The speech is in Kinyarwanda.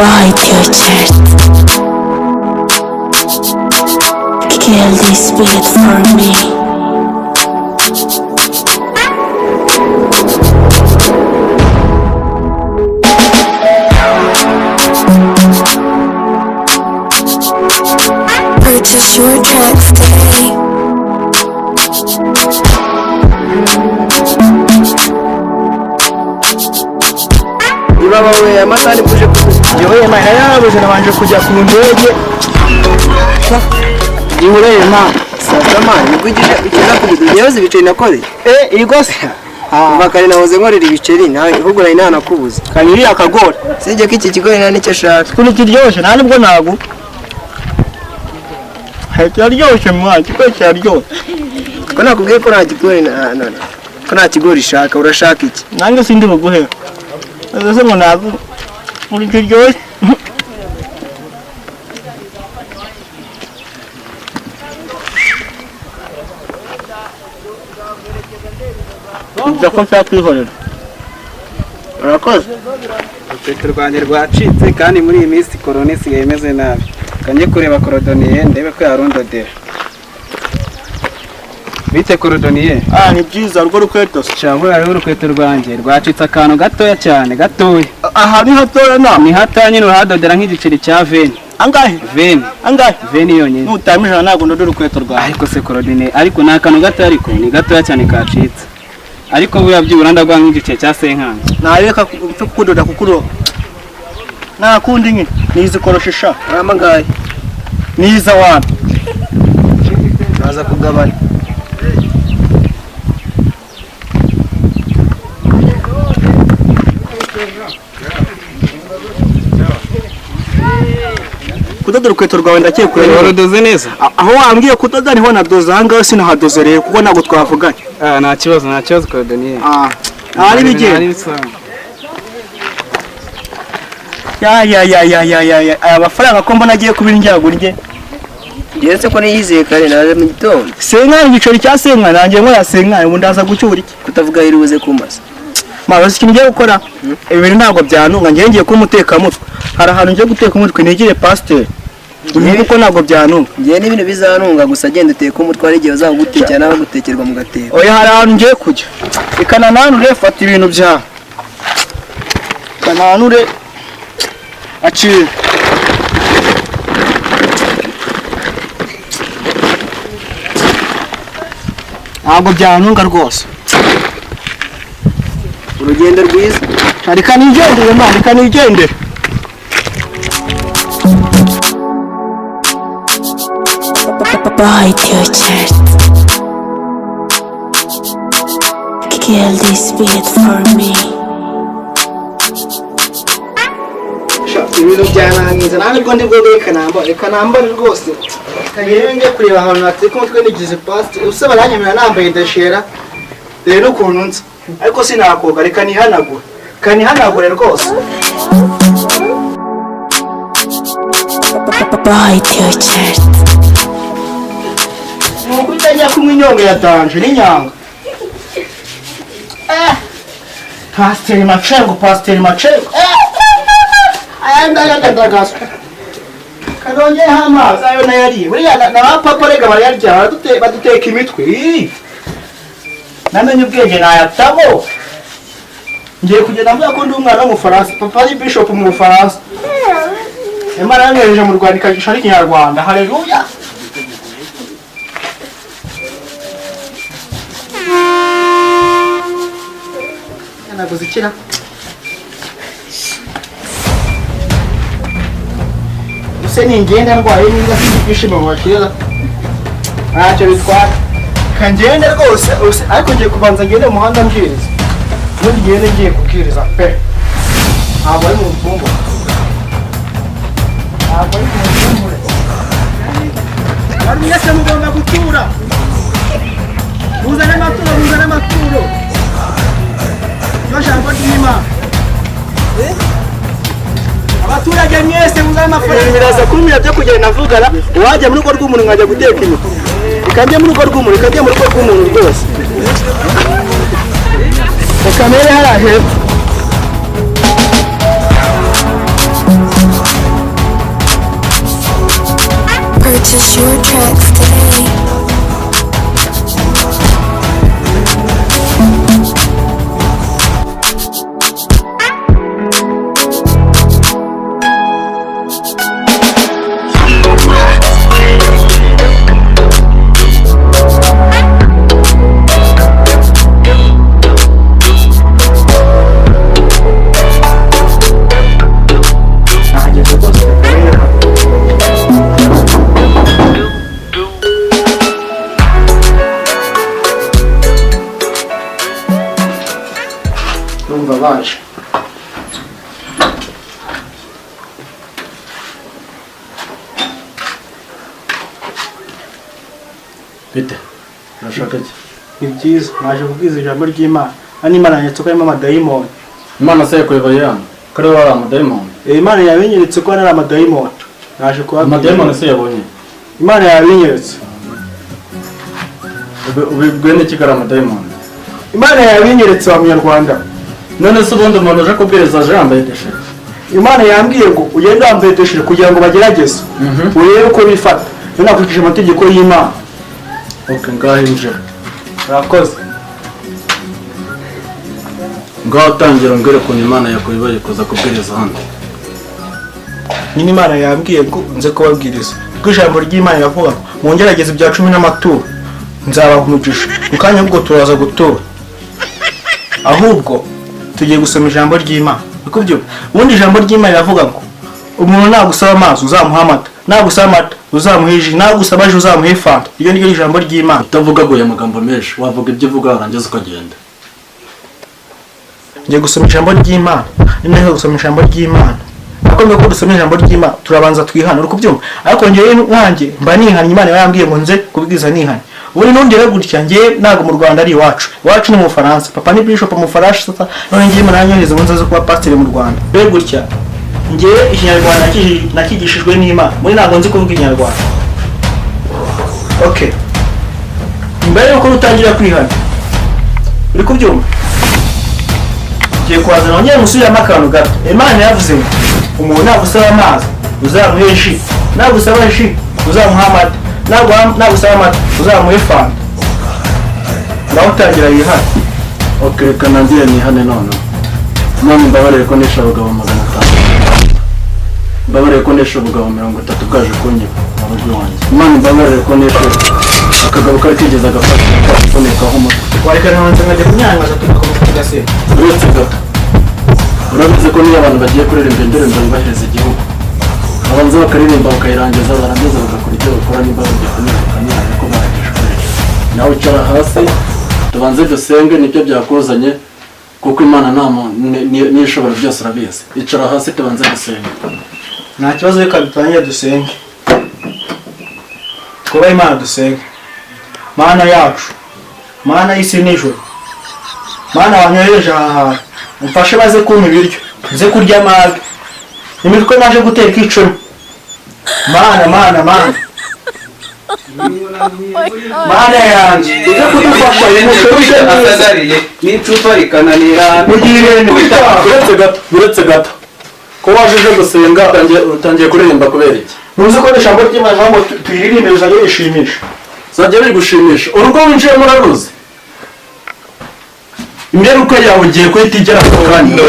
Bite your chest. Kill this beat for me. Purchase your tracks today. Ibabawe amatani kuje yewe mana yarabuze nabanje kujya ku ndege ibureye ma satama nigugije ikiza kugira yewe bicaye nakore igose bakari nahoze nkorera ibiceri nawe ahubwo nari nanakubuze kaniri akagora sije ko iki kigori nani cyo shaka kuri kiryoshe nta nubwo nago hacyaryoshye mwanzi ko cyaryoshye ko nakubwiye ko nta kigori nana ko nta kigori shaka urashaka iki nange sindi buguhe ese ngo nago muri kiryoshe Ndako nshaka kwihorera urakoze urukweto rwanjye rwacitse kandi muri iyi minsi korona isigaye imeze nabi kanjye kureba korodoniye ndebe ko yarundodera bite korodoniye ni byiza urwo rukweto cyangwa hariho urukweto rwanjye rwacitse akantu gatoya cyane gatoya aha ni hatoya na ni hatoya nyine urahadodera nk'igiceri cya veni angahe veni yonyine nutamijana ntabwo ndodo urukweto rwawe ariko se korodoniye ariko ni akantu gatoya ariko ni gatoya cyane kacitse ariko buya byibura ndagwa nk'igice cya senkanze nareka mfe kudoda kukuro nakundi nyine nizikoroshesha amangaye niza wana naza kugabanya kudoda urukweto rwawe ndakeye kureba waradoze neza aho wambwiye kudoda niho nadoze ahangaho sinahadoze rero kuko ntabwo twavuganye nta kibazo korodoniye ari bigenda aya mafaranga ko mbona agiye kuba indyagurye ndetse ko niyizeye kare naje mu gitondo senkani igiceri cya senkani nanjye ngo yasenkani ubu ndaza gucyura iki kutavuga yiribuze kumaza mabaze ikintu ngiye gukora ibintu ntabwo byantunga ngiye kuba umutekamutwe hari ahantu ngiye guteka umutwe nigire pasiteri ubu ko ntabwo byantunga ngiye n'ibintu bizantunga gusa agenda uteka umutwe hari igihe uzagutekera nawe gutekerwa mu gatebo oya hari ahantu ngiye kujya ikanananure fata ibintu byawe ikananure acira ntabwo byantunga rwose urugendo rwiza reka nigendere mwana reka nigendere Bite your chest. Kill this beat for me. ibintu byanangiza ntabwo ndi bwo reka nambare rwose rero ngiye kureba ahantu nateka umutwe nigize pasite usa baranyemera nambaye deshera rero ukuntu nzi ariko sinakoga reka nihanagure rwose Bite your chest. nuko utajya kunywa inyonga ya danje n'inyanga pasiteri macengo ayandagagaswa kanongeho amazi ayo nayariye buriya na papa rega barayarya baduteka imitwe namenye ubwenge nayatabo ngiye kugenda mvuga ko ndi umwana w'umufaransa papa ari bishop mu Bufaransa Imana yanyohereje mu Rwanda ikagisha n'ikinyarwanda haleluya naguze ikira use ningenda ndwaye niba sindikishima mu bakira ntacyo bitwara kangende rwose ariko ngiye kubanza ngende mu muhanda mbwiriza ubundi ngende ngiye kubwiriza pe ntabwo ari mu mfungwa bari mwese mugomba gutura muzane amaturo jambo ry'Imana abaturage mwese muzane amafaranga biraza kumira byo kugenda navugana wajya muri rugo rw'umuntu nkajya guteka inyuma ikajya muri rugo rw'umuntu ikajya muri rugo rw'umuntu rwose kamere hariya hepfo purchase your tracks today. Numva baje. Bite? Urashaka iki? ni byiza naje kubwiza ijambo ry'Imana hano Imana yanyeretse ko harimo amadayimoni. Imana se yakuyoboye hano? Ko ariwe wari amadayimoni? Imana yabinyeretse ko hano ari amadayimoni. Naje kubabwira Amadayimoni se yabonye? Imana yabinyeretse. Ubibwiwe n'iki ko ari amadayimoni? Imana yabinyeretse wa munyarwanda. None se ubundi umuntu uje kubwiriza aje yambaye deshire? Imana yambwiye ngo ugende wambaye deshire kugira ngo bagerageze urebe uko bifata. Nakurikije amategeko y'Imana. Okay, ngaho injira. Urakoze. Ngaho tangira umbwire ukuntu Imana yakuyoboye kuza kubwiriza hano. Nyine Imana yambwiye ngo nze kubabwiriza. Kuko ijambo ry'Imana riravuga mu ngerageza ibya 10 n'amaturo nzabaha umugisha. Mukanya ubwo turaza gutura. Ahubwo tugiye gusoma ijambo ry'Imana. Niko byo. Ubundi ijambo ry'Imana riravuga ngo umuntu nagusaba amazi uzamuha amata, nagusaba amata uzamuha ji, nagusaba ji uzamuha fanta. Iyo niryo ijambo ry'Imana. Utavuga goya amagambo menshi, wavuga ibyo uvuga warangiza ukagenda. Ngiye gusoma ijambo ry'Imana. Nimwe gusoma ijambo ry'Imana. Akomeye ko dusoma ijambo ry'Imana turabanza twihana. Uri kubyumva? Ariko ngiye nkanjye mba nihanye Imana yambwiye ngo nze kubwiza nihanye. Ubundi nundira gutya ngiye nago mu Rwanda ari iwacu. Iwacu ni mu Faransa. Papa ni bishop mu Faransa. None ngiye Imana yanyohereza ngo nzaze kuba pastor mu Rwanda. Be gutya. Ngiye ikinyarwanda nakigishijwe n'Imana. Muri nago nzi kuvuga ikinyarwanda. Okay. Mbere yuko utangira kwihana. Uri kubyumva? Ngiye kwazana ngiye musubiramo akantu gato. Imana yavuze ngo umuntu nagusaba amazi uzamuhe ji, nagusaba ji uzamuha amata, nagusaba amata uzamuhe fanta. Naho utangira yihana. Okay, kanandiye nihane none. None mbabarire ko nisha abagabo 500. Mbabarire ko nisha abagabo 30 bwaje kunyiba abagwi wanjye. Imana mbabarire ko nisha akagabo kari kigeza agafata kubonekaho umutwe. Wareka ntanze ngajya kunyangaza tukamuvuga se. Uretse gato. Urabizi ko niyo abantu bagiye kuririmba indirimbo yubahiriza igihugu. Abanza bakaririmba bakayirangiza barangiza bagakora ibyo bakora niba bagiye kunyurana ko baragishwe. Nawe icara hasi tubanze dusenge nibyo byakuzanye kuko Imana niyo ishobora byose urabizi. Icara hasi tubanze dusenge. Nta kibazo reka dutangire dusenge. Kuba Imana dusenge. Mana yacu. Mana y'isi n'ijuru. Mana wanyohereje aha hantu. Mfashe baze kumpa ibiryo. Nze kurya amage. Imitwe naje guteka icumi. Mana. Mana yanjye. Uze kudufasha umushobije Asagariye n'icupa rikananira. mugire n'ubutaha. Uretse gato. Ko waje uje gusenga utangiye kuririmba kubera iki? Nuzi ko ijambo ry'Imana ngo tuyiririmbe bizajya bishimisha. Zajya bigushimisha. Urugo winjiyemo uraruzi? Imyeruka yawe ugiye kuhita igera ku kandi.